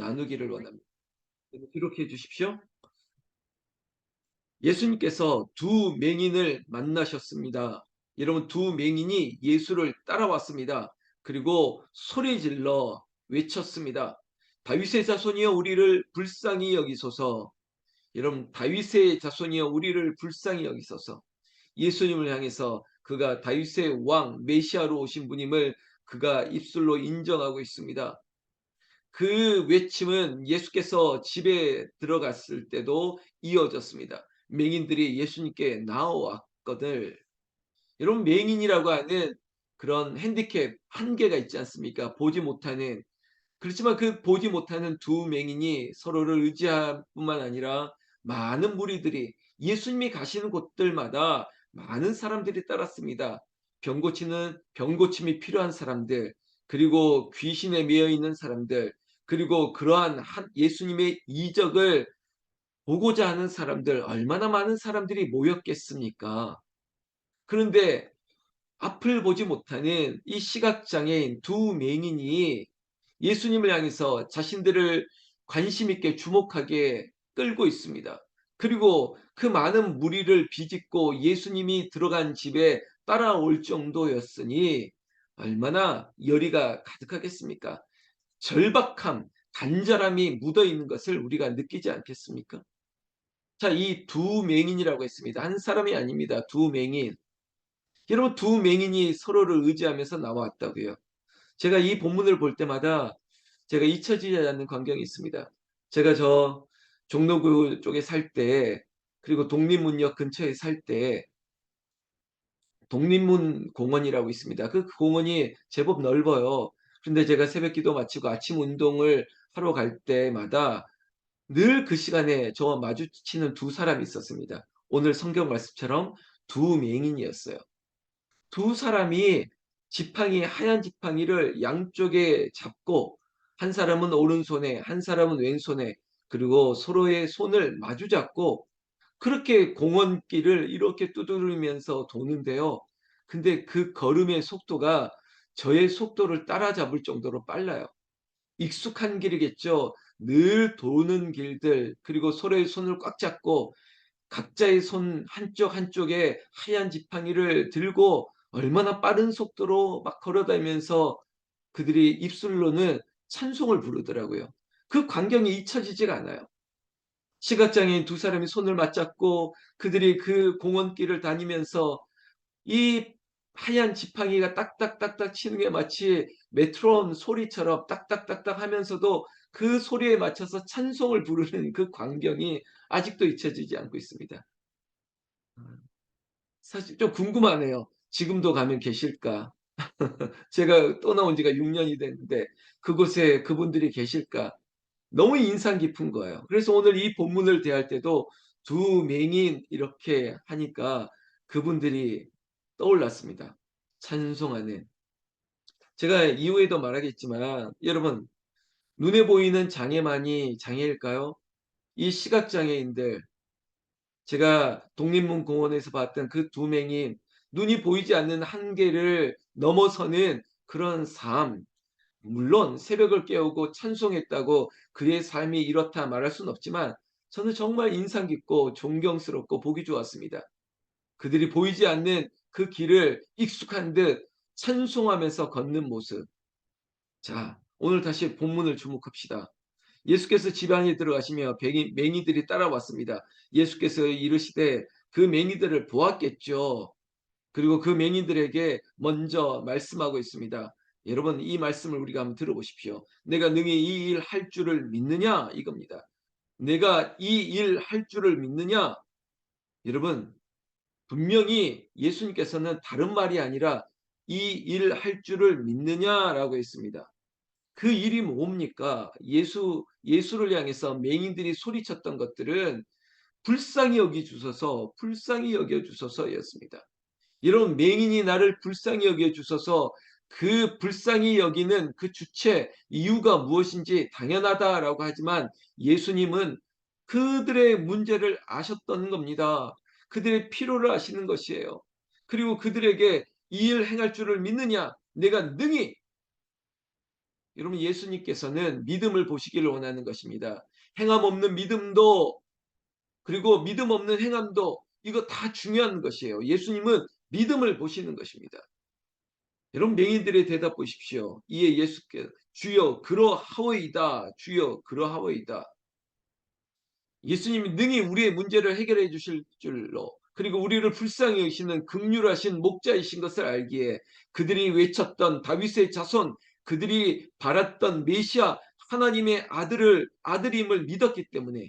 나누기를 원합니다. 기록해 주십시오. 예수님께서 두 맹인을 만나셨습니다. 여러분, 두 맹인이 예수를 따라왔습니다. 그리고 소리 질러 외쳤습니다. 다윗의 자손이여 우리를 불쌍히 여기소서. 여러분, 다윗의 자손이여 우리를 불쌍히 여기소서. 예수님을 향해서 그가 다윗의 왕 메시아로 오신 분임을 그가 입술로 인정하고 있습니다. 그 외침은 예수께서 집에 들어갔을 때도 이어졌습니다. 맹인들이 예수님께 나와왔거늘. 여러분, 맹인이라고 하는 그런 핸디캡 한계가 있지 않습니까? 보지 못하는. 그렇지만 그 보지 못하는 두 맹인이 서로를 의지할 뿐만 아니라 많은 무리들이 예수님이 가시는 곳들마다 많은 사람들이 따랐습니다. 병고침이 필요한 사람들, 그리고 귀신에 매여 있는 사람들, 그리고 그러한 예수님의 이적을 보고자 하는 사람들, 얼마나 많은 사람들이 모였겠습니까? 그런데 앞을 보지 못하는 이 시각장애인 두 맹인이 예수님을 향해서 자신들을 관심 있게 주목하게 끌고 있습니다. 그리고 그 많은 무리를 비집고 예수님이 들어간 집에 따라올 정도였으니 얼마나 열의가 가득하겠습니까? 절박함, 간절함이 묻어 있는 것을 우리가 느끼지 않겠습니까? 자, 이 두 맹인이라고 했습니다. 한 사람이 아닙니다. 두 맹인. 여러분, 두 맹인이 서로를 의지하면서 나왔다고요. 제가 이 본문을 볼 때마다 제가 잊혀지지 않는 광경이 있습니다. 제가 저 종로구 쪽에 살 때, 그리고 독립문역 근처에 살 때 독립문 공원이라고 있습니다. 그 공원이 제법 넓어요. 그런데 제가 새벽 기도 마치고 아침 운동을 하러 갈 때마다 늘 그 시간에 저와 마주치는 두 사람이 있었습니다. 오늘 성경 말씀처럼 두 맹인이었어요. 두 사람이 하얀 지팡이를 양쪽에 잡고 한 사람은 오른손에 한 사람은 왼손에, 그리고 서로의 손을 마주 잡고 그렇게 공원길을 이렇게 두드리면서 도는데요. 근데 그 걸음의 속도가 저의 속도를 따라잡을 정도로 빨라요. 익숙한 길이겠죠. 늘 도는 길들, 그리고 서로의 손을 꽉 잡고 각자의 손 한쪽에 하얀 지팡이를 들고 얼마나 빠른 속도로 막 걸어다니면서 그들이 입술로는 찬송을 부르더라고요. 그 광경이 잊혀지지가 않아요. 시각장애인 두 사람이 손을 맞잡고 그들이 그 공원길을 다니면서 이 하얀 지팡이가 딱딱딱딱 치는 게 마치 메트로놈 소리처럼 딱딱딱딱 하면서도 그 소리에 맞춰서 찬송을 부르는 그 광경이 아직도 잊혀지지 않고 있습니다. 사실 좀 궁금하네요. 지금도 가면 계실까? 제가 떠나온 지가 6년이 됐는데 그곳에 그분들이 계실까? 너무 인상 깊은 거예요. 그래서 오늘 이 본문을 대할 때도 두 맹인 이렇게 하니까 그분들이 떠올랐습니다. 찬송하는. 제가 이후에도 말하겠지만 여러분, 눈에 보이는 장애만이 장애일까요? 이 시각장애인들, 제가 독립문 공원에서 봤던 그 두 맹인, 눈이 보이지 않는 한계를 넘어서는 그런 삶, 물론 새벽을 깨우고 찬송했다고 그의 삶이 이렇다 말할 수는 없지만 저는 정말 인상 깊고 존경스럽고 보기 좋았습니다. 그들이 보이지 않는 그 길을 익숙한 듯 찬송하면서 걷는 모습. 자, 오늘 다시 본문을 주목합시다. 예수께서 집 안에 들어가시며 맹인들이 따라왔습니다. 예수께서 이르시되 그 맹인들을 보았겠죠. 그리고 그 맹인들에게 먼저 말씀하고 있습니다. 여러분, 이 말씀을 우리가 한번 들어보십시오. 내가 능히 이 일 할 줄을 믿느냐? 이겁니다. 내가 이 일 할 줄을 믿느냐? 여러분, 분명히 예수님께서는 다른 말이 아니라 이 일 할 줄을 믿느냐라고 했습니다. 그 일이 뭡니까? 예수를 향해서 맹인들이 소리쳤던 것들은 불쌍히 여겨 주소서, 불쌍히 여겨 주소서였습니다. 이런 맹인이 나를 불쌍히 여겨 주소서, 그 불쌍히 여기는 그 주체, 이유가 무엇인지 당연하다라고 하지만 예수님은 그들의 문제를 아셨던 겁니다. 그들의 필요를 아시는 것이에요. 그리고 그들에게 이 일 행할 줄을 믿느냐? 내가 능히. 여러분 예수님께서는 믿음을 보시기를 원하는 것입니다. 행함 없는 믿음도 그리고 믿음 없는 행함도 이거 다 중요한 것이에요. 예수님은 믿음을 보시는 것입니다. 여러분 맹인들의 대답 보십시오. 이에 예수께서 주여 그러하오이다. 주여 그러하오이다. 예수님이 능히 우리의 문제를 해결해 주실 줄로 그리고 우리를 불쌍히 여기시는 긍휼하신 목자이신 것을 알기에 그들이 외쳤던 다윗의 자손 그들이 바랐던 메시아 하나님의 아들임을 믿었기 때문에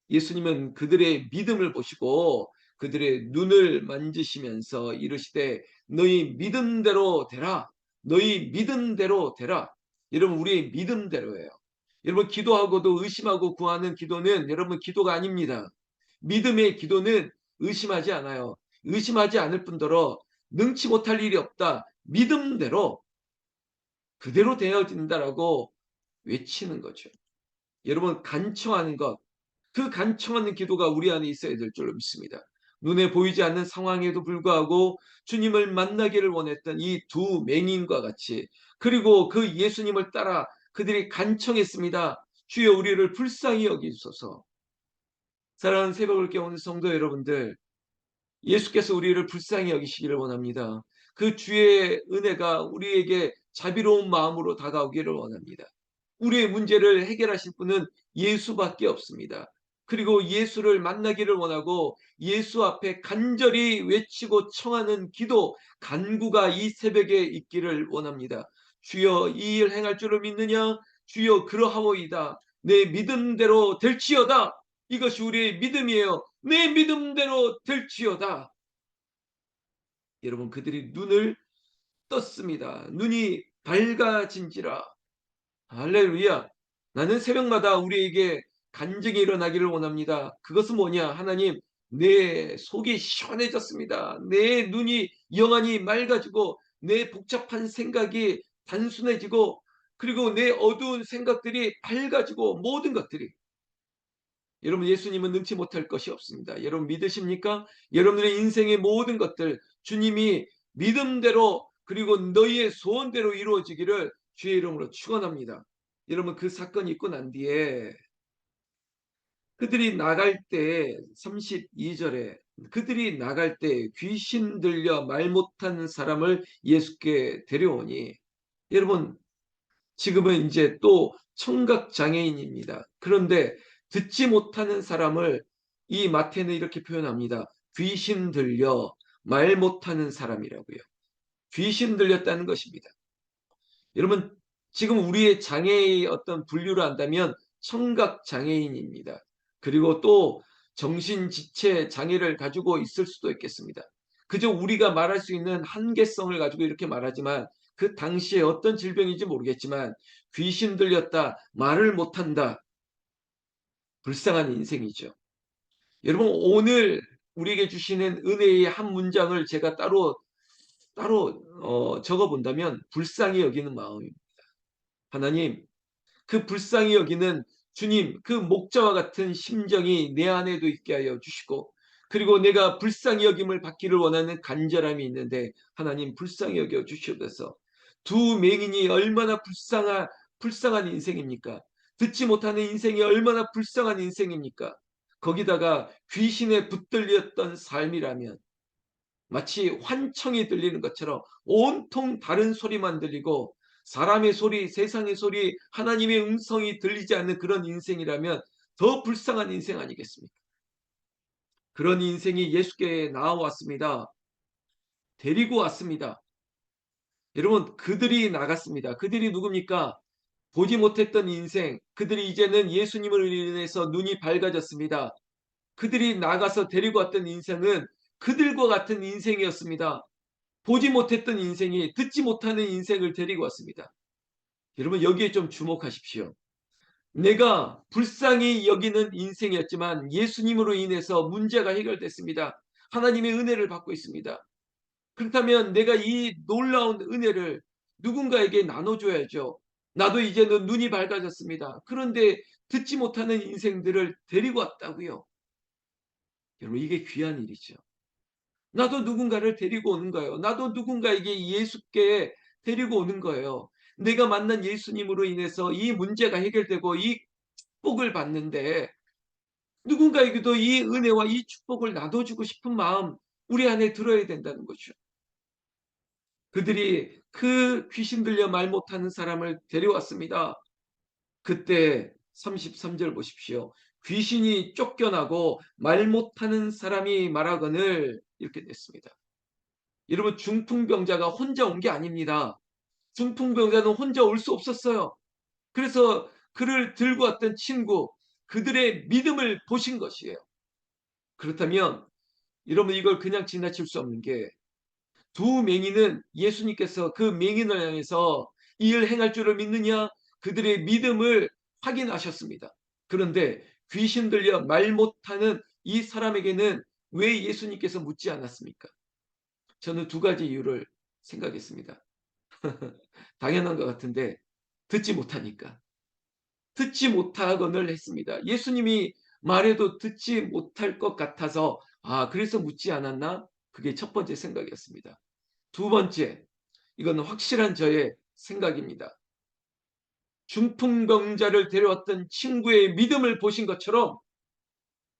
예수님은 그들의 믿음을 보시고 그들의 눈을 만지시면서 이르시되 너희 믿음대로 되라. 너희 믿음대로 되라. 여러분 우리의 믿음대로예요. 여러분 기도하고도 의심하고 구하는 기도는 여러분 기도가 아닙니다. 믿음의 기도는 의심하지 않아요. 의심하지 않을 뿐더러 능치 못할 일이 없다. 믿음대로 그대로 되어진다라고 외치는 거죠. 여러분 간청하는 것 그 간청하는 기도가 우리 안에 있어야 될 줄로 믿습니다. 눈에 보이지 않는 상황에도 불구하고 주님을 만나기를 원했던 이 두 맹인과 같이 그리고 그 예수님을 따라 그들이 간청했습니다. 주여 우리를 불쌍히 여기소서. 사랑하는 새벽을 깨우는 성도 여러분들 예수께서 우리를 불쌍히 여기시기를 원합니다. 그 주의 은혜가 우리에게 자비로운 마음으로 다가오기를 원합니다. 우리의 문제를 해결하실 분은 예수밖에 없습니다. 그리고 예수를 만나기를 원하고 예수 앞에 간절히 외치고 청하는 기도, 간구가 이 새벽에 있기를 원합니다. 주여 이 일 행할 줄을 믿느냐? 주여 그러하오이다. 내 믿음대로 될지어다. 이것이 우리의 믿음이에요. 내 믿음대로 될지어다. 여러분 그들이 눈을 떴습니다. 눈이 밝아진지라. 할렐루야. 나는 새벽마다 우리에게 간증이 일어나기를 원합니다. 그것은 뭐냐? 하나님, 내 속이 시원해졌습니다. 내 눈이 영안이 맑아지고 내 복잡한 생각이 단순해지고 그리고 내 어두운 생각들이 밝아지고 모든 것들이 여러분 예수님은 능치 못할 것이 없습니다. 여러분 믿으십니까? 여러분들의 인생의 모든 것들 주님이 믿음대로 그리고 너희의 소원대로 이루어지기를 주의 이름으로 축원합니다. 여러분 그 사건이 있고 난 뒤에 그들이 나갈 때 32절에 그들이 나갈 때 귀신 들려 말 못하는 사람을 예수께 데려오니 여러분 지금은 이제 또 청각 장애인입니다. 그런데 듣지 못하는 사람을 이 마태는 이렇게 표현합니다. 귀신 들려 말 못하는 사람이라고요. 귀신 들렸다는 것입니다. 여러분 지금 우리의 장애의 어떤 분류를 한다면 청각 장애인입니다. 그리고 또 정신지체 장애를 가지고 있을 수도 있겠습니다. 그저 우리가 말할 수 있는 한계성을 가지고 이렇게 말하지만 그 당시에 어떤 질병인지 모르겠지만 귀신 들렸다, 말을 못한다, 불쌍한 인생이죠. 여러분 오늘 우리에게 주시는 은혜의 한 문장을 제가 따로 적어 본다면 불쌍히 여기는 마음입니다. 하나님 그 불쌍히 여기는 주님 그 목자와 같은 심정이 내 안에도 있게 하여 주시고 그리고 내가 불쌍히 여김을 받기를 원하는 간절함이 있는데 하나님 불쌍히 여겨 주시옵소서. 두 맹인이 얼마나 불쌍한 인생입니까? 듣지 못하는 인생이 얼마나 불쌍한 인생입니까? 거기다가 귀신에 붙들렸던 삶이라면 마치 환청이 들리는 것처럼 온통 다른 소리만 들리고 사람의 소리, 세상의 소리, 하나님의 음성이 들리지 않는 그런 인생이라면 더 불쌍한 인생 아니겠습니까? 그런 인생이 예수께 나와왔습니다. 데리고 왔습니다. 여러분 그들이 나갔습니다. 그들이 누굽니까? 보지 못했던 인생, 그들이 이제는 예수님을 인해서 눈이 밝아졌습니다. 그들이 나가서 데리고 왔던 인생은 그들과 같은 인생이었습니다. 보지 못했던 인생이 듣지 못하는 인생을 데리고 왔습니다. 여러분 여기에 좀 주목하십시오. 내가 불쌍히 여기는 인생이었지만 예수님으로 인해서 문제가 해결됐습니다. 하나님의 은혜를 받고 있습니다. 그렇다면 내가 이 놀라운 은혜를 누군가에게 나눠줘야죠. 나도 이제는 눈이 밝아졌습니다. 그런데 듣지 못하는 인생들을 데리고 왔다고요. 여러분 이게 귀한 일이죠. 나도 누군가를 데리고 오는 거예요. 나도 누군가에게 예수께 데리고 오는 거예요. 내가 만난 예수님으로 인해서 이 문제가 해결되고 이 축복을 받는데 누군가에게도 이 은혜와 이 축복을 나눠주고 싶은 마음 우리 안에 들어야 된다는 거죠. 그들이 그 귀신 들려 말 못하는 사람을 데려왔습니다. 그때 33절 보십시오. 귀신이 쫓겨나고 말 못하는 사람이 말하거늘 이렇게 됐습니다. 여러분 중풍병자가 혼자 온 게 아닙니다. 중풍병자는 혼자 올 수 없었어요. 그래서 그를 들고 왔던 친구, 그들의 믿음을 보신 것이에요. 그렇다면 여러분 이걸 그냥 지나칠 수 없는 게 두 맹인은 예수님께서 그 맹인을 향해서 이 일 행할 줄을 믿느냐? 그들의 믿음을 확인하셨습니다. 그런데 귀신 들려 말 못하는 이 사람에게는 왜 예수님께서 묻지 않았습니까? 저는 두 가지 이유를 생각했습니다. 당연한 것 같은데 듣지 못하니까. 듣지 못하거늘 했습니다. 예수님이 말해도 듣지 못할 것 같아서 그래서 묻지 않았나? 그게 첫 번째 생각이었습니다. 두 번째, 이건 확실한 저의 생각입니다. 중풍병자를 데려왔던 친구의 믿음을 보신 것처럼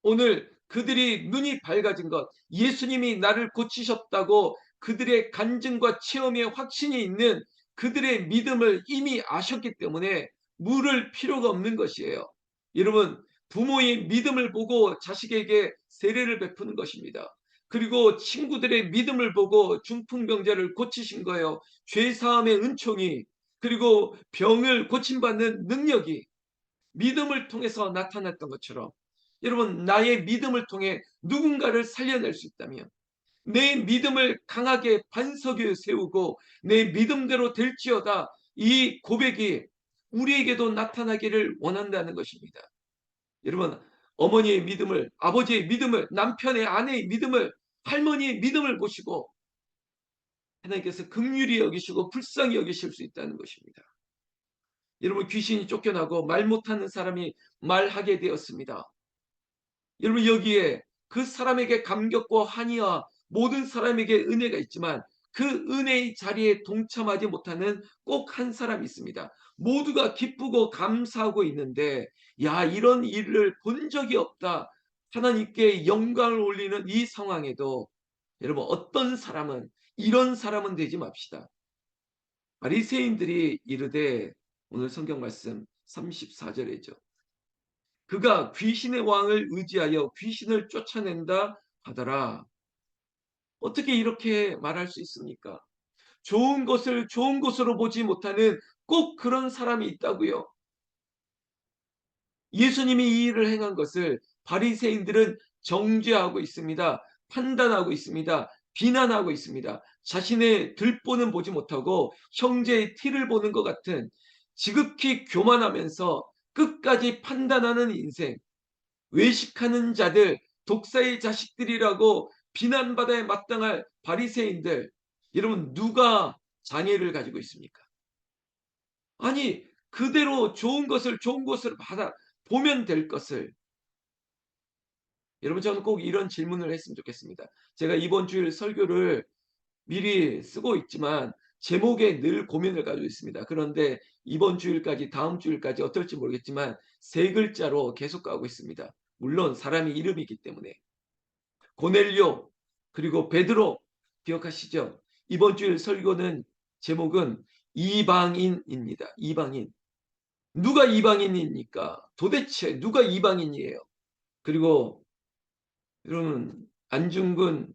오늘 그들이 눈이 밝아진 것, 예수님이 나를 고치셨다고 그들의 간증과 체험에 확신이 있는 그들의 믿음을 이미 아셨기 때문에 물을 필요가 없는 것이에요. 여러분, 부모의 믿음을 보고 자식에게 세례를 베푸는 것입니다. 그리고 친구들의 믿음을 보고 중풍병자를 고치신 거예요. 죄사함의 은총이, 그리고 병을 고침받는 능력이 믿음을 통해서 나타났던 것처럼 여러분 나의 믿음을 통해 누군가를 살려낼 수 있다면 내 믿음을 강하게 반석 위에 세우고 내 믿음대로 될지어다 이 고백이 우리에게도 나타나기를 원한다는 것입니다. 여러분 어머니의 믿음을 아버지의 믿음을 남편의 아내의 믿음을 할머니의 믿음을 보시고 하나님께서 긍휼히 여기시고 불쌍히 여기실 수 있다는 것입니다. 여러분 귀신이 쫓겨나고 말 못하는 사람이 말하게 되었습니다. 여러분 여기에 그 사람에게 감격과 환희와 모든 사람에게 은혜가 있지만 그 은혜의 자리에 동참하지 못하는 꼭 한 사람이 있습니다. 모두가 기쁘고 감사하고 있는데 이런 일을 본 적이 없다. 하나님께 영광을 올리는 이 상황에도 여러분 어떤 사람은 이런 사람은 되지 맙시다. 바리새인들이 이르되 오늘 성경 말씀 34절이죠. 그가 귀신의 왕을 의지하여 귀신을 쫓아낸다 하더라. 어떻게 이렇게 말할 수 있습니까? 좋은 것을 좋은 것으로 보지 못하는 꼭 그런 사람이 있다고요. 예수님이 이 일을 행한 것을 바리새인들은 정죄하고 있습니다. 판단하고 있습니다. 비난하고 있습니다. 자신의 들보는 보지 못하고 형제의 티를 보는 것 같은 지극히 교만하면서 끝까지 판단하는 인생, 외식하는 자들, 독사의 자식들이라고 비난받아야 마땅할 바리새인들. 여러분 누가 장애를 가지고 있습니까? 아니 그대로 좋은 것을 좋은 것으로 받아 보면 될 것을 여러분 저는 꼭 이런 질문을 했으면 좋겠습니다. 제가 이번 주일 설교를 미리 쓰고 있지만 제목에 늘 고민을 가지고 있습니다. 그런데 이번 주일까지 다음 주일까지 어떨지 모르겠지만 세 글자로 계속 가고 있습니다. 물론 사람의 이름이기 때문에 고넬료 그리고 베드로 기억하시죠? 이번 주일 설교는 제목은 이방인입니다. 이방인. 누가 이방인입니까? 도대체 누가 이방인이에요? 그리고 여러분 안중근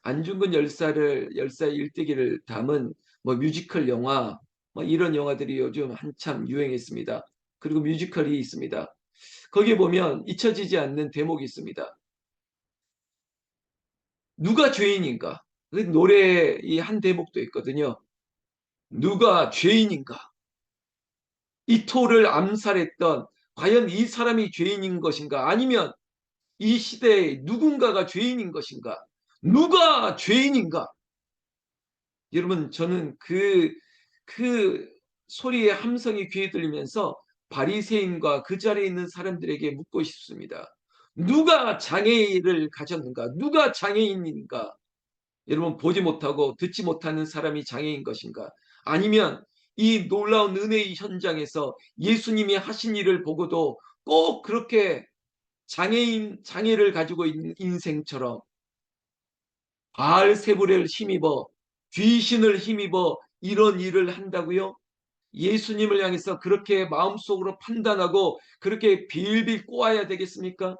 열사의 일대기를 담은 뭐 뮤지컬 영화 뭐 이런 영화들이 요즘 한참 유행했습니다. 그리고 뮤지컬이 있습니다. 거기에 보면 잊혀지지 않는 대목이 있습니다. 누가 죄인인가? 그 노래 이 한 대목도 있거든요. 누가 죄인인가? 이토를 암살했던 과연 이 사람이 죄인인 것인가? 아니면 이 시대에 누군가가 죄인인 것인가? 누가 죄인인가? 여러분 저는 그 소리의 함성이 귀에 들리면서 바리새인과 그 자리에 있는 사람들에게 묻고 싶습니다. 누가 장애를 가졌는가? 누가 장애인인가? 여러분 보지 못하고 듣지 못하는 사람이 장애인 것인가? 아니면 이 놀라운 은혜의 현장에서 예수님이 하신 일을 보고도 꼭 그렇게 장애를 가지고 있는 인생처럼 바알세불을 힘입어 귀신을 힘입어 이런 일을 한다고요? 예수님을 향해서 그렇게 마음속으로 판단하고 그렇게 빌빌 꼬아야 되겠습니까?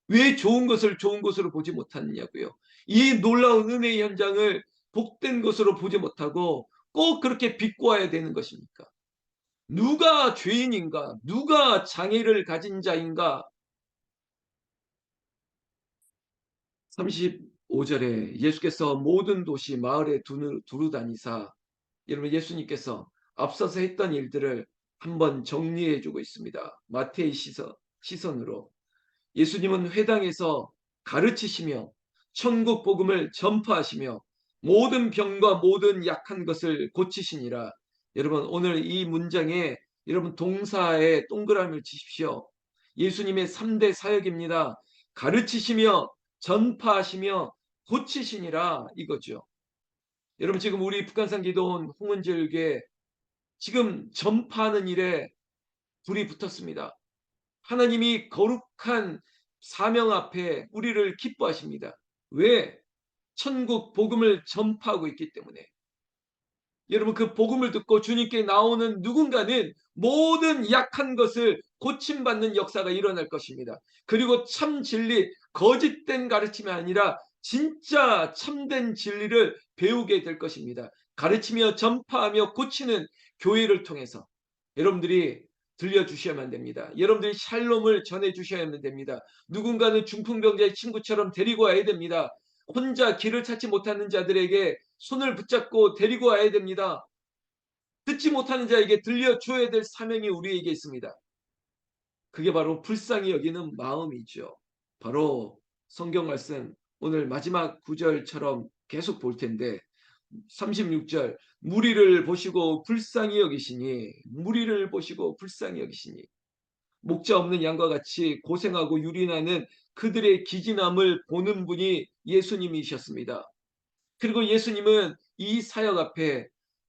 왜 좋은 것을 좋은 것으로 보지 못하느냐고요. 이 놀라운 은혜의 현장을 복된 것으로 보지 못하고 꼭 그렇게 비꼬아야 되는 것입니까? 누가 죄인인가? 누가 장애를 가진 자인가? 35절에 예수께서 모든 도시 마을에 두루 다니사, 여러분 예수님께서 앞서서 했던 일들을 한번 정리해 주고 있습니다. 마태의 시선으로 예수님은 회당에서 가르치시며 천국 복음을 전파하시며 모든 병과 모든 약한 것을 고치시니라. 여러분 오늘 이 문장에 여러분 동사에 동그라미를 치십시오. 예수님의 3대 사역입니다. 가르치시며 전파하시며 고치시니라 이거죠. 여러분 지금 우리 북한산 기도원 홍은절교회 지금 전파하는 일에 불이 붙었습니다. 하나님이 거룩한 사명 앞에 우리를 기뻐하십니다. 왜? 천국 복음을 전파하고 있기 때문에. 여러분 그 복음을 듣고 주님께 나오는 누군가는 모든 약한 것을 고침받는 역사가 일어날 것입니다. 그리고 참 진리, 거짓된 가르침이 아니라 진짜 참된 진리를 배우게 될 것입니다. 가르치며 전파하며 고치는 교회를 통해서 여러분들이 들려주셔야만 됩니다. 여러분들이 샬롬을 전해주셔야만 됩니다. 누군가는 중풍병자의 친구처럼 데리고 와야 됩니다. 혼자 길을 찾지 못하는 자들에게 손을 붙잡고 데리고 와야 됩니다. 듣지 못하는 자에게 들려줘야 될 사명이 우리에게 있습니다. 그게 바로 불쌍히 여기는 마음이죠. 바로 성경 말씀 오늘 마지막 구절처럼 계속 볼 텐데 36절 무리를 보시고 불쌍히 여기시니 무리를 보시고 불쌍히 여기시니 목자 없는 양과 같이 고생하고 유린하는 그들의 기진함을 보는 분이 예수님이셨습니다. 그리고 예수님은 이 사역 앞에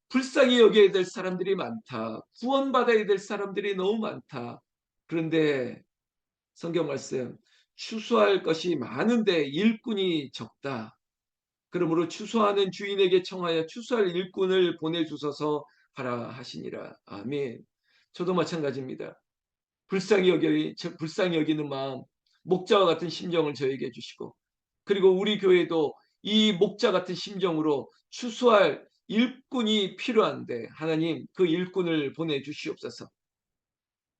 불쌍히 여겨야 될 사람들이 많다. 구원받아야 될 사람들이 너무 많다. 그런데 성경 말씀 추수할 것이 많은데 일꾼이 적다. 그러므로 추수하는 주인에게 청하여 추수할 일꾼을 보내주소서 하라 하시니라. 아멘. 저도 마찬가지입니다. 불쌍히 여기는 마음, 목자와 같은 심정을 저에게 주시고 그리고 우리 교회도 이 목자 같은 심정으로 추수할 일꾼이 필요한데 하나님 그 일꾼을 보내주시옵소서.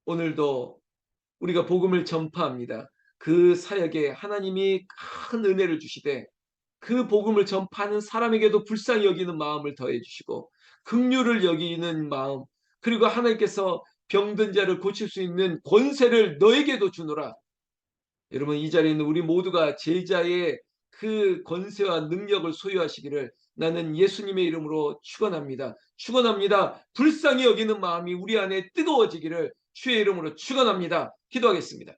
오늘도 우리가 복음을 전파합니다. 그 사역에 하나님이 큰 은혜를 주시되 그 복음을 전파하는 사람에게도 불쌍히 여기는 마음을 더해 주시고 긍휼을 여기는 마음 그리고 하나님께서 병든 자를 고칠 수 있는 권세를 너에게도 주노라. 여러분 이 자리에 있는 우리 모두가 제자의 그 권세와 능력을 소유하시기를 나는 예수님의 이름으로 축원합니다. 축원합니다. 불쌍히 여기는 마음이 우리 안에 뜨거워지기를 주의 이름으로 축원합니다. 기도하겠습니다.